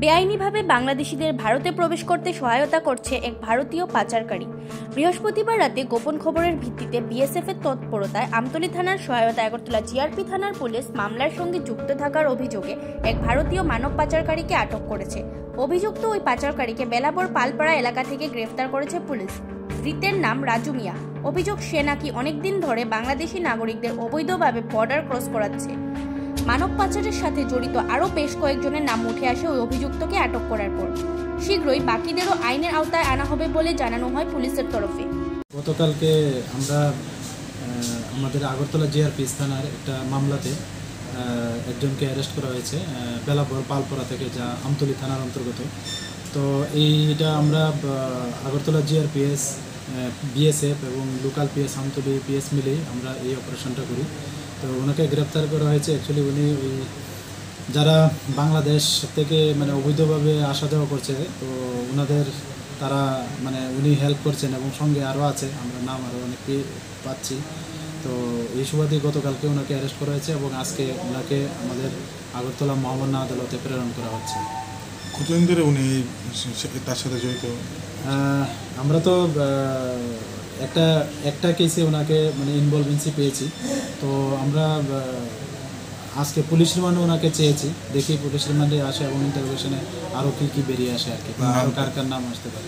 বেআইনিভাবে বাংলাদেশিদের ভারতে প্রবেশ করতে সহায়তা করছে এক ভারতীয় পাচারকারী। বৃহস্পতিবার রাতে গোপন খবরের ভিত্তিতে বিএসএফ এর তৎপরতায় আমতলী থানার সহায়তা আগরতলা জিআরপি থানার পুলিশ মামলার সঙ্গে যুক্ত থাকার অভিযোগে এক ভারতীয় মানব পাচারকারীকে আটক করেছে। অভিযুক্ত ওই পাচারকারীকে বেলাবর পালপাড়া এলাকা থেকে গ্রেফতার করেছে পুলিশ। ধৃতের নাম রাজু মিয়া। অভিযোগ, সে নাকি অনেকদিন ধরে বাংলাদেশি নাগরিকদের অবৈধভাবে বর্ডার ক্রস করাচ্ছে। মানব পাচারের সাথে জড়িত আরও বেশ কয়েকজনের নাম উঠে আসে ওই অভিযুক্তকে আটক করার পর। শীঘ্রই বাকিদেরও আইনের আওতায় আনা হবে বলে জানানো হয় পুলিশের তরফে। গতকালকে আমরা আমাদের আগরতলা জিআরপি থানার একটা মামলাতে একজনকে অ্যারেস্ট করা হয়েছে বেলাবর পালপাড়া থেকে, যা আমতলী থানার অন্তর্গত। তো এইটা আমরা আগরতলা জিআরপিএস, বিএসএফ এবং লোকাল পিএস আমতলী পিএস মিলেই আমরা এই অপারেশনটা করি। তো ওনাকে গ্রেপ্তার করা হয়েছে। অ্যাকচুয়ালি উনি ওই যারা বাংলাদেশ থেকে অবৈধভাবে আসা যাওয়া করছে, তো ওনাদের তারা উনি হেল্প করছেন এবং সঙ্গে আরও আছে, আমরা নাম আরও অনেকে পাচ্ছি। তো এই সুবাদে গতকালকে ওনাকে অ্যারেস্ট করা হয়েছে এবং আজকে ওনাকে আমাদের আগরতলা মহামান্য আদালতে প্রেরণ করা হচ্ছে। কতদিন ধরে উনি তার সাথে জড়িত? আমরা তো একটা কেসে ওনাকে ইনভলভেন্সি পেয়েছি। তো আমরা আজকে পুলিশ রিমান্ডে ওনাকে চেয়েছি, দেখি পুলিশ রিমান্ডে আসে এবং ইন্টারোগেশনে আরও কী বেরিয়ে আসে আর কি, বা আরও কার কার নাম আসতে পারে।